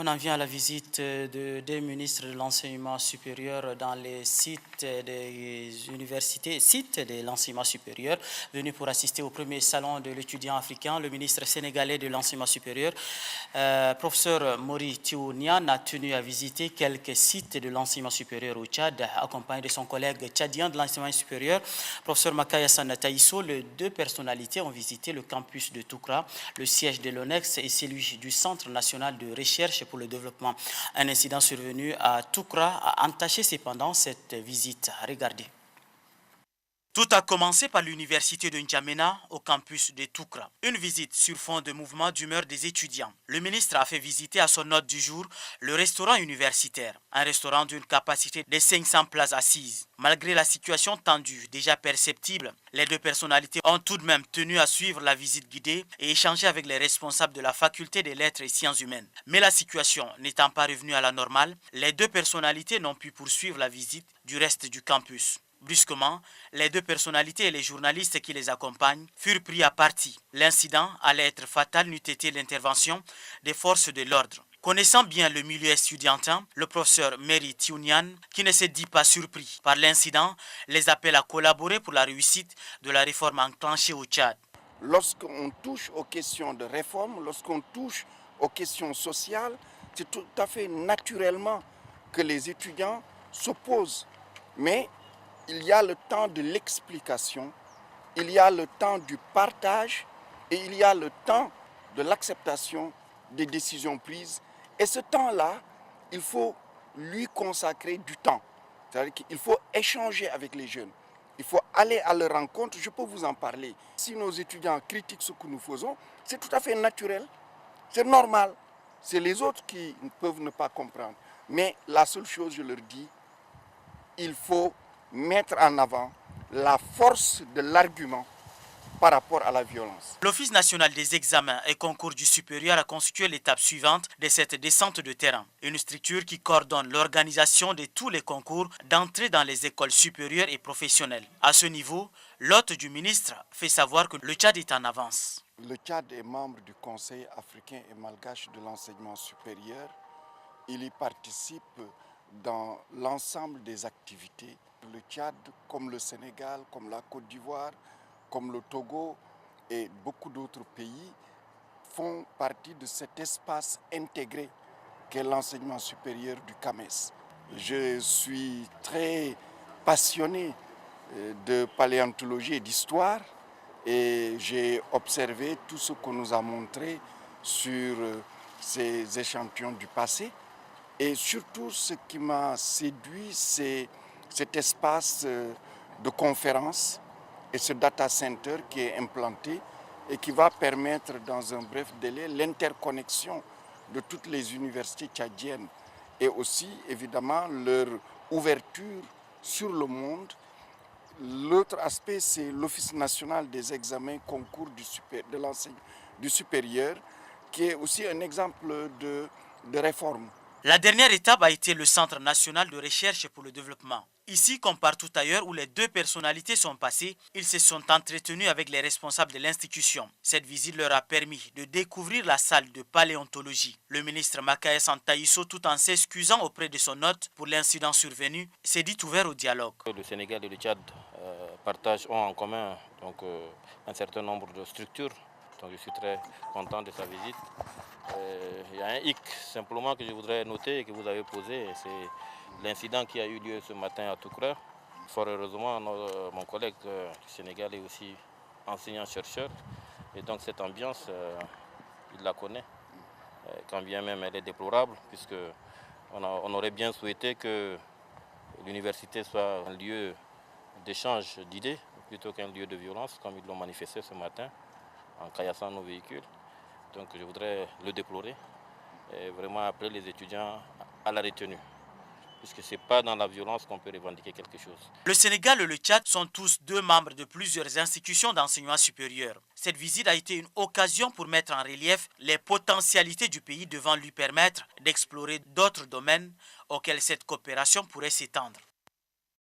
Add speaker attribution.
Speaker 1: On en vient à la visite des ministres de l'enseignement supérieur dans les sites des universités, sites de l'enseignement supérieur, venus pour assister au premier salon de l'étudiant africain. Le ministre sénégalais de l'enseignement supérieur, professeur Mori Tiounian, a tenu à visiter quelques sites de l'enseignement supérieur au Tchad, accompagné de son collègue tchadien de l'enseignement supérieur, professeur Makaya Sana Taïsso. Les deux personnalités ont visité le campus de Toukra, le siège de l'ONEX et celui du Centre national de recherche pour le développement. Un incident survenu à Toukra a entaché cependant cette visite. Regardez. Tout a commencé par l'université de N'Djamena au campus de Toukra. Une visite sur fond de mouvement d'humeur des étudiants. Le ministre a fait visiter à son hôte du jour le restaurant universitaire, un restaurant d'une capacité de 500 places assises. Malgré la situation tendue déjà perceptible, les deux personnalités ont tout de même tenu à suivre la visite guidée et échanger avec les responsables de la faculté des lettres et sciences humaines. Mais la situation n'étant pas revenue à la normale, les deux personnalités n'ont pu poursuivre la visite du reste du campus. Brusquement, les deux personnalités et les journalistes qui les accompagnent furent pris à partie. L'incident allait être fatal n'eût été l'intervention des forces de l'ordre. Connaissant bien le milieu estudiantin, le professeur Meri Tiounian, qui ne se dit pas surpris par l'incident, les appelle à collaborer pour la réussite de la réforme enclenchée au Tchad.
Speaker 2: Lorsqu'on touche aux questions de réforme, lorsqu'on touche aux questions sociales, c'est tout à fait naturellement que les étudiants s'opposent. Mais il y a le temps de l'explication, il y a le temps du partage et il y a le temps de l'acceptation des décisions prises. Et ce temps-là, il faut lui consacrer du temps. C'est-à-dire qu'il faut échanger avec les jeunes. Il faut aller à leur rencontre, je peux vous en parler. Si nos étudiants critiquent ce que nous faisons, c'est tout à fait naturel, c'est normal. C'est les autres qui peuvent ne pas comprendre. Mais la seule chose, je leur dis, il faut mettre en avant la force de l'argument par rapport à la violence.
Speaker 1: L'Office national des examens et concours du supérieur a constitué l'étape suivante de cette descente de terrain. Une structure qui coordonne l'organisation de tous les concours d'entrée dans les écoles supérieures et professionnelles. À ce niveau, l'hôte du ministre fait savoir que le Tchad est en avance.
Speaker 2: Le Tchad est membre du Conseil africain et malgache de l'enseignement supérieur. Il y participe dans l'ensemble des activités. Le Tchad, comme le Sénégal, comme la Côte d'Ivoire, comme le Togo et beaucoup d'autres pays font partie de cet espace intégré qu'est l'enseignement supérieur du CAMES. Je suis très passionné de paléontologie et d'histoire et j'ai observé tout ce qu'on nous a montré sur ces échantillons du passé. Et surtout, ce qui m'a séduit, c'est cet espace de conférence et ce data center qui est implanté et qui va permettre dans un bref délai l'interconnexion de toutes les universités tchadiennes et aussi évidemment leur ouverture sur le monde. L'autre aspect, c'est l'Office national des examens concours du supérieur qui est aussi un exemple de réforme.
Speaker 1: La dernière étape a été le Centre national de recherche pour le développement. Ici, comme partout ailleurs où les deux personnalités sont passées, ils se sont entretenus avec les responsables de l'institution. Cette visite leur a permis de découvrir la salle de paléontologie. Le ministre Makaya Sana Taïsso, tout en s'excusant auprès de son hôte pour l'incident survenu, s'est dit ouvert au dialogue.
Speaker 3: Le Sénégal et le Tchad ont en commun un certain nombre de structures. Donc je suis très content de sa visite. Il y a un hic simplement que je voudrais noter et que vous avez posé, c'est l'incident qui a eu lieu ce matin à Toukra. Fort heureusement, mon collègue du Sénégal est aussi enseignant-chercheur et donc cette ambiance, il la connaît, quand bien même elle est déplorable puisqu'on aurait bien souhaité que l'université soit un lieu d'échange d'idées plutôt qu'un lieu de violence comme ils l'ont manifesté ce matin en caillassant nos véhicules. Donc je voudrais le déplorer et vraiment appeler les étudiants à la retenue, puisque ce n'est pas dans la violence qu'on peut revendiquer quelque chose.
Speaker 1: Le Sénégal et le Tchad sont tous deux membres de plusieurs institutions d'enseignement supérieur. Cette visite a été une occasion pour mettre en relief les potentialités du pays devant lui permettre d'explorer d'autres domaines auxquels cette coopération pourrait s'étendre.